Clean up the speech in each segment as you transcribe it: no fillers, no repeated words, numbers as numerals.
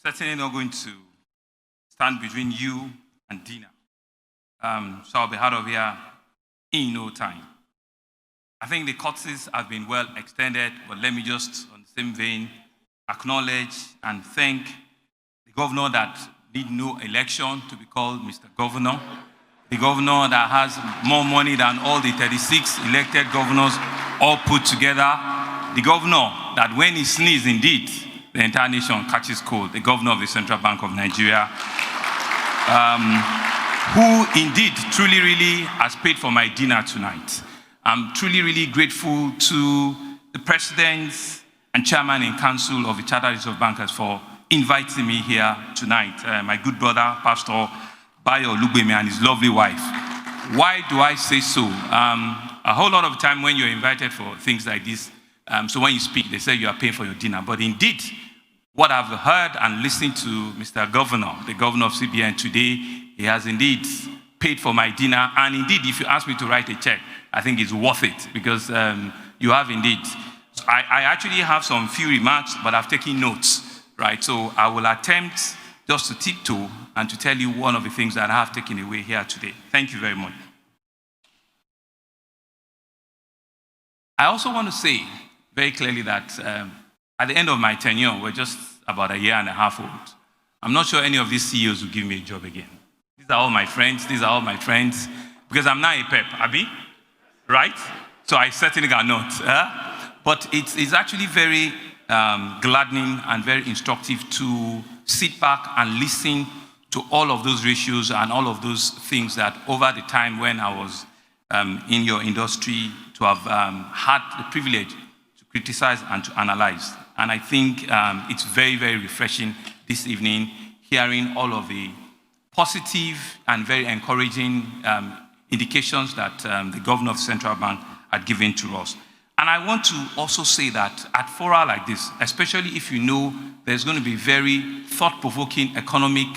certainly not going to stand between you and dinner. So I'll be out of here in no time. I think the courtesies have been well extended, but let me just, on the same vein, acknowledge and thank the governor that need no election to be called Mr. Governor, the governor that has more money than all the 36 elected governors all put together, the governor that when he sneezes, indeed, the entire nation catches cold, the governor of the Central Bank of Nigeria, who indeed truly, really has paid for my dinner tonight. I'm truly, really grateful to the president and chairman in council of the Chartered Reserve Bankers for inviting me here tonight. My good brother, Pastor Bayo Lugbemi, and his lovely wife. Why do I say so? A whole lot of time when you're invited for things like this, so when you speak, they say you are paying for your dinner. But indeed, what I've heard and listened to Mr. Governor, the governor of Cibn today, he has indeed paid for my dinner. And indeed, if you ask me to write a check, I think it's worth it because you have indeed. I actually have some few remarks, but I've taken notes, right? So I will attempt just to tiptoe and to tell you one of the things that I have taken away here today. Thank you very much. I also want to say very clearly that at the end of my tenure, we're just about a year and a half old. I'm not sure any of these CEOs will give me a job again. These are all my friends. These are all my friends. Because I'm not a pep, Abi, right? So I certainly cannot. But it's actually very gladdening and very instructive to sit back and listen to all of those ratios and all of those things that over the time when I was in your industry to have had the privilege to criticize and to analyze. And I think it's very, very refreshing this evening hearing all of the positive and very encouraging indications that the governor of the Central Bank had given to us. And I want to also say that at fora like this, especially if you know there's going to be very thought-provoking economic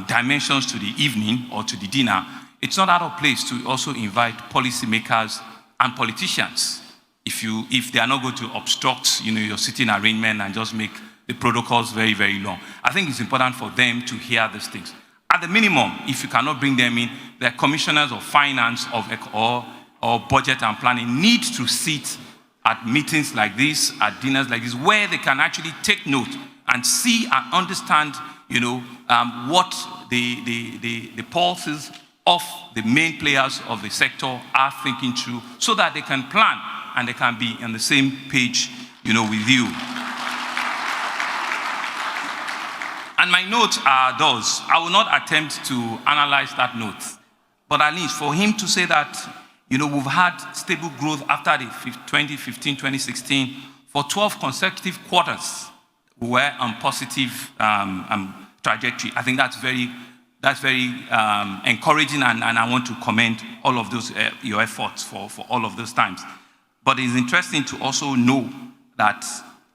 dimensions to the evening or to the dinner, it's not out of place to also invite policymakers and politicians. If they are not going to obstruct, your sitting arrangement and just make the protocols very, very long. I think it's important for them to hear these things. At the minimum, if you cannot bring them in, the commissioners of finance or budget and planning need to sit at meetings like this, at dinners like this, where they can actually take note and see and understand, what the pulses of the main players of the sector are thinking through, so that they can plan and they can be on the same page, with you. And my notes are those. I will not attempt to analyze that note, but at least for him to say that, we've had stable growth after the 2015, 2016 for 12 consecutive quarters. We were on positive trajectory. I think that's very encouraging, and I want to commend all of those your efforts for all of those times. But it's interesting to also know that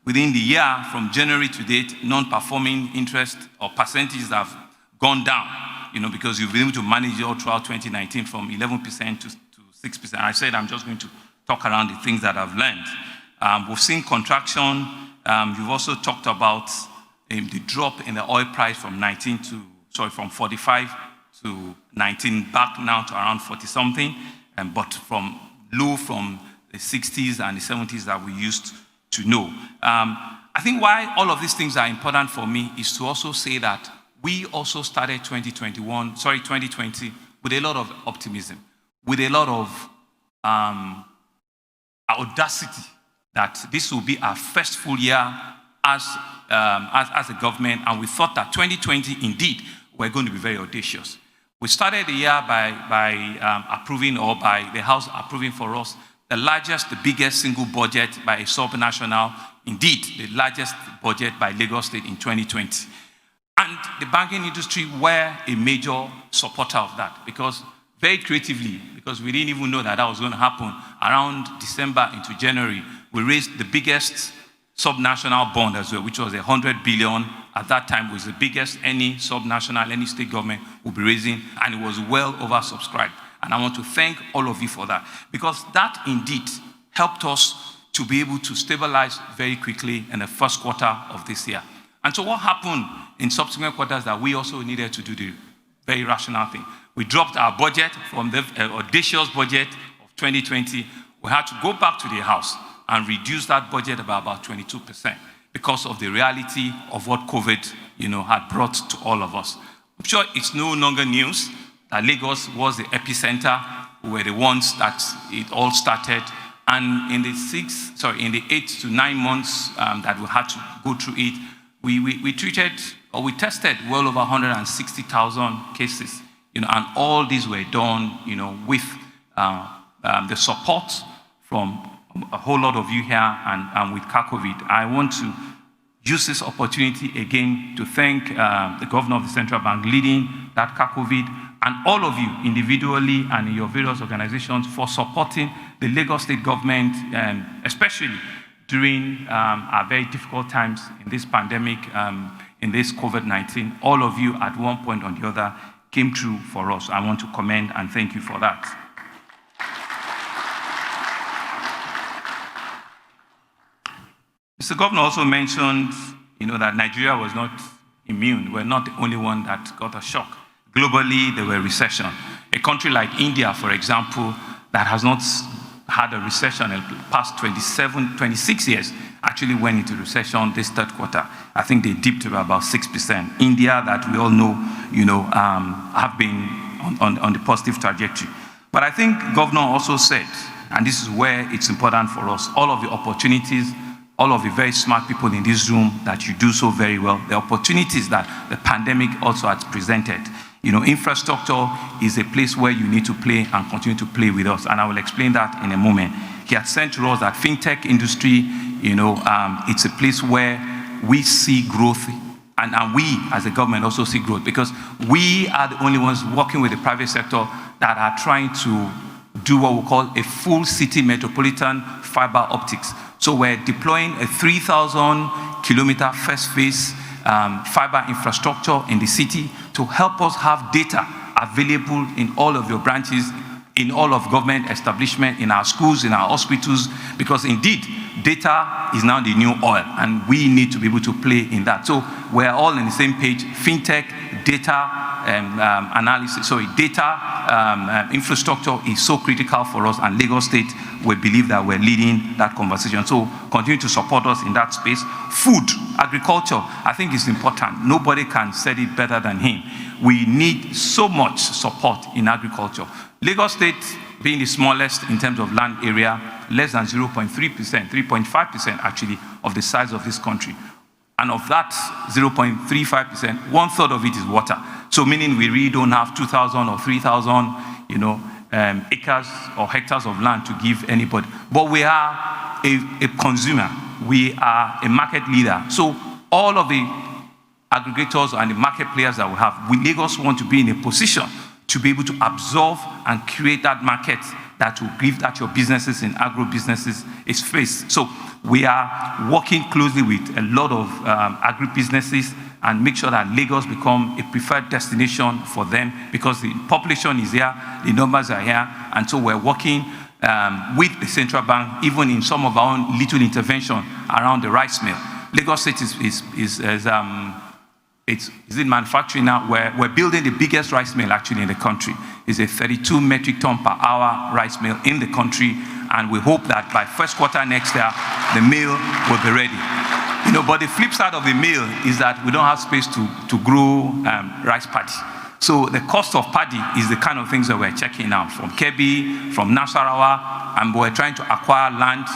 within the year, from January to date, non-performing interest or percentages have gone down, because you've been able to manage it all throughout 2019 from 11% to 6%. I said I'm just going to talk around the things that I've learned. We've seen contraction. You've also talked about the drop in the oil price from 45 to 19, back now to around 40-something, but from the 60s and the 70s that we used to know. I think why all of these things are important for me is to also say that we also started 2020 with a lot of optimism, with a lot of audacity that this will be our first full year as a government, and we thought that 2020 indeed we're going to be very audacious. We started the year by approving, or by the House approving for us, the biggest single budget by a sub-national, indeed the largest budget by Lagos State in 2020. And the banking industry were a major supporter of that, because very creatively, because we didn't even know that was going to happen, around December into January, we raised the biggest sub-national bond as well, which was 100 billion. At that time, it was the biggest any sub-national, any state government would be raising, and it was well oversubscribed. And I want to thank all of you for that, because that indeed helped us to be able to stabilize very quickly in the first quarter of this year. And so what happened in subsequent quarters that we also needed to do the very rational thing. We dropped our budget from the audacious budget of 2020. We had to go back to the House and reduce that budget by about 22% because of the reality of what COVID, had brought to all of us. I'm sure it's no longer news that Lagos was the epicenter. We were the ones that it all started. And in the 8 to 9 months that we had to go through it, we tested well over 160,000 cases, and all these were done, with the support from a whole lot of you here and with COVID. I want to use this opportunity again to thank the governor of the central bank leading that COVID, and all of you individually and in your various organizations for supporting the Lagos State government, especially during our very difficult times in this pandemic, in this COVID-19. All of you at one point or the other came through for us. I want to commend and thank you for that. Mr. Governor also mentioned, that Nigeria was not immune. We're not the only one that got a shock. Globally, there were recession. A country like India, for example, that has not had a recession in the past 26 years, actually went into recession this third quarter. I think they dipped by about 6%. India, that we all know, have been on the positive trajectory. But I think Governor also said, and this is where it's important for us, all of the opportunities, all of the very smart people in this room that you do so very well, the opportunities that the pandemic also has presented. Infrastructure is a place where you need to play and continue to play with us, and I will explain that in a moment. He had said to us that fintech industry, it's a place where we see growth, and we as a government also see growth, because we are the only ones working with the private sector that are trying to do what we call a full city metropolitan fiber optics. So we're deploying a 3,000-kilometer first phase fiber infrastructure in the city to help us have data available in all of your branches, in all of government establishment, in our schools, in our hospitals, because indeed, data is now the new oil, and we need to be able to play in that. So we're all on the same page. Fintech, data analysis, data infrastructure is so critical for us, and Lagos State, we believe that we're leading that conversation. So continue to support us in that space. Food, agriculture, I think is important. Nobody can say it better than him. We need so much support in agriculture. Lagos State, being the smallest in terms of land area, less than 0.3%, 3.5% actually, of the size of this country. And of that 0.35%, 1/3 of it is water. So meaning we really don't have 2,000 or 3,000, acres or hectares of land to give anybody. But we are a consumer. We are a market leader. So all of the aggregators and the market players that we have, Lagos want to be in a position to be able to absorb and create that market that will give that your businesses and agro businesses is faced. So we are working closely with a lot of agri-businesses and make sure that Lagos become a preferred destination for them, because the population is here, the numbers are here, and so we're working with the central bank, even in some of our own little intervention around the rice mill. Lagos State is in manufacturing now. We're building the biggest rice mill actually in the country. It's a 32 metric ton per hour rice mill in the country, and we hope that by first quarter next year, the mill will be ready. But the flip side of the mill is that we don't have space to grow rice paddy. So the cost of paddy is the kind of things that we're checking out from Kebbi, from Nasarawa, and we're trying to acquire land.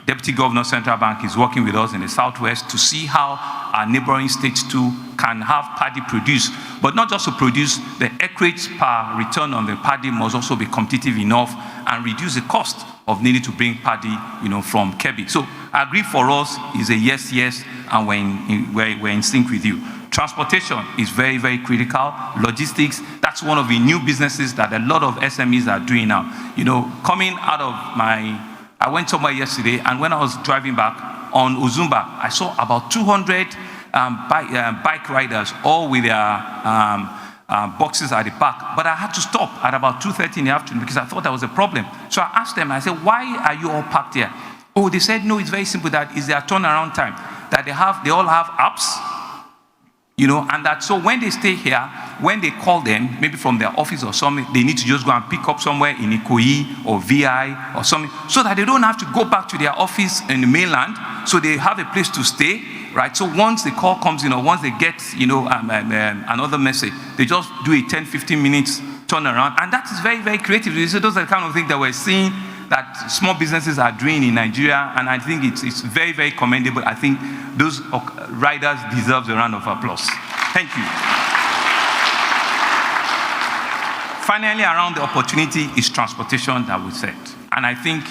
Deputy Governor Central Bank is working with us in the Southwest to see how our neighboring states too can have paddy produced, but not just to produce, the acreage per return on the paddy must also be competitive enough and reduce the cost of needing to bring paddy, from Kebbi. So I agree for us is a yes, and we're in sync with you. Transportation is very, very critical. Logistics, that's one of the new businesses that a lot of SMEs are doing now. Coming out of I went somewhere yesterday, and when I was driving back on Uzumba, I saw about 200 bike riders, all with their boxes at the back. But I had to stop at about 2:30 in the afternoon because I thought there was a problem. So I asked them, I said, why are you all parked here? Oh, they said, no, it's very simple, that is their turnaround time. that they all have apps, and that so when they stay here, when they call them, maybe from their office or something, they need to just go and pick up somewhere in Ikoyi or VI or something, so that they don't have to go back to their office in the mainland, so they have a place to stay, right? So once the call comes in, or once they get, another message, they just do a 10, 15 minutes turnaround, and that is very, very creative. So those are the kind of things that we're seeing that small businesses are doing in Nigeria, and I think it's very, very commendable. I think those riders deserve a round of applause. Thank you. Finally, around the opportunity is transportation that we said. And I think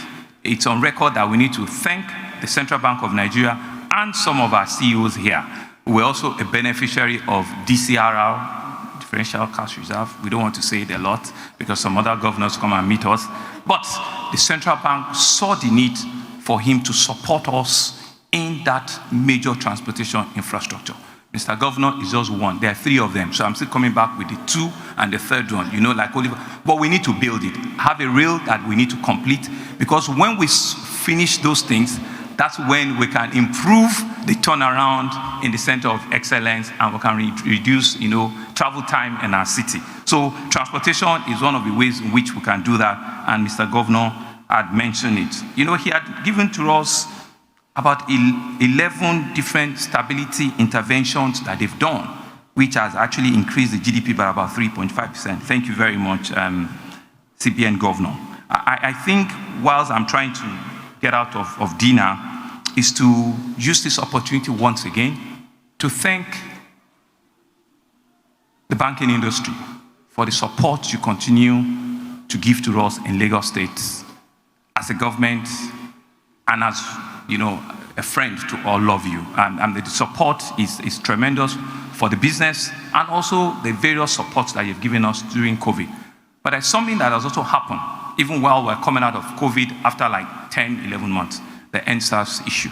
it's on record that we need to thank the Central Bank of Nigeria and some of our CEOs here. We're also a beneficiary of DCRR, Differential Cash Reserve. We don't want to say it a lot because some other governors come and meet us. But the Central Bank saw the need for him to support us in that major transportation infrastructure. Mr. Governor is just one. There are 3 of them. So I'm still coming back with the 2 and the 3rd one, like Oliver. But we need to build it. Have a rail that we need to complete, because when we finish those things, that's when we can improve the turnaround in the center of excellence, and we can reduce, travel time in our city. So transportation is one of the ways in which we can do that, and Mr. Governor had mentioned it. He had given to us about 11 different stability interventions that they've done, which has actually increased the GDP by about 3.5%. Thank you very much, Cibn Governor. I think whilst I'm trying to get out of dinner, is to use this opportunity once again to thank the banking industry for the support you continue to give to us in Lagos State as a government and as a friend to all of you. And the support is tremendous for the business and also the various supports that you've given us during COVID. But there's something that has also happened, even while we're coming out of COVID after like 10, 11 months, the NSAS issue.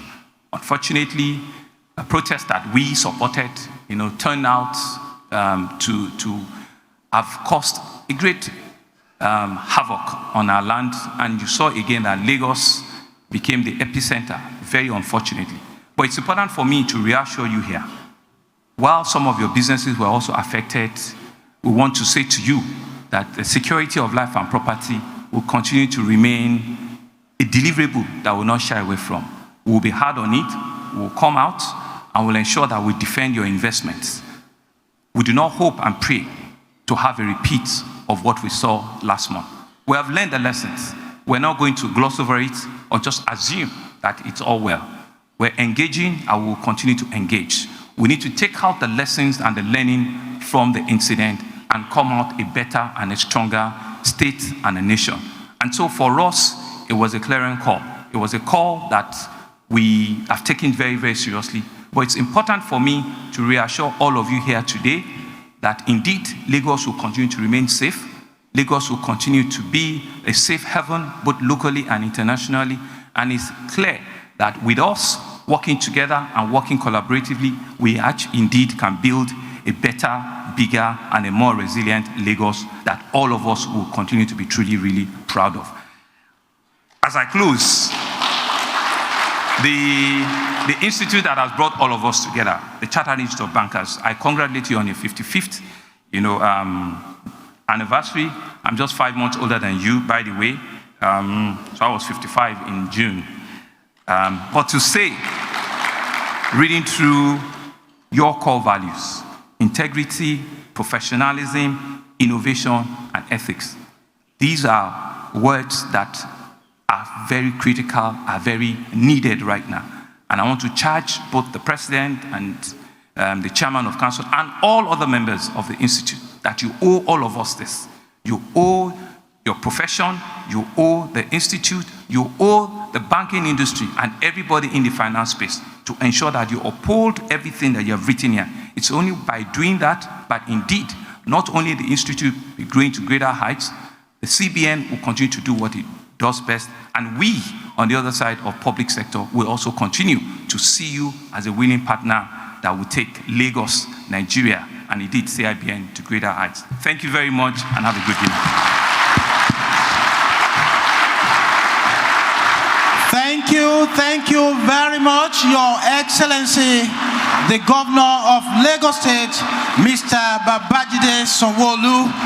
Unfortunately, a protest that we supported, turned out to have caused a great havoc on our land. And you saw again that Lagos became the epicenter, very unfortunately. But it's important for me to reassure you here. While some of your businesses were also affected, we want to say to you that the security of life and property will continue to remain a deliverable that we'll not shy away from. We'll be hard on it, we'll come out, and we'll ensure that we defend your investments. We do not hope and pray to have a repeat of what we saw last month. We have learned the lessons. We're not going to gloss over it or just assume that it's all well. We're engaging and we'll continue to engage. We need to take out the lessons and the learning from the incident and come out a better and a stronger state and a nation. And so for us, it was a clarion call. It was a call that we have taken very, very seriously. But it's important for me to reassure all of you here today that indeed Lagos will continue to remain safe. Lagos will continue to be a safe haven, both locally and internationally. And it's clear that with us working together and working collaboratively, we actually indeed can build a better, bigger, and a more resilient Lagos that all of us will continue to be truly, really proud of. As I close, the institute that has brought all of us together, the Chartered Institute of Bankers, I congratulate you on your 55th, anniversary. I'm just 5 months older than you, by the way. So I was 55 in June. But to say, reading through your core values, integrity, professionalism, innovation, and ethics, these are words that are very critical, are very needed right now. And I want to charge both the president and the chairman of council and all other members of the institute that you owe all of us this. You owe your profession, you owe the institute, you owe the banking industry and everybody in the finance space to ensure that you uphold everything that you have written here. It's only by doing that, but indeed, not only the institute be growing to greater heights, the CBN will continue to do what it does best, and we, on the other side of public sector, will also continue to see you as a willing partner that will take Lagos, Nigeria, and indeed CIBN to greater heights. Thank you very much, and have a good evening. Thank Thank you very much, Your Excellency, the Governor of Lagos State, Mr. Babajide Sanwo-Olu.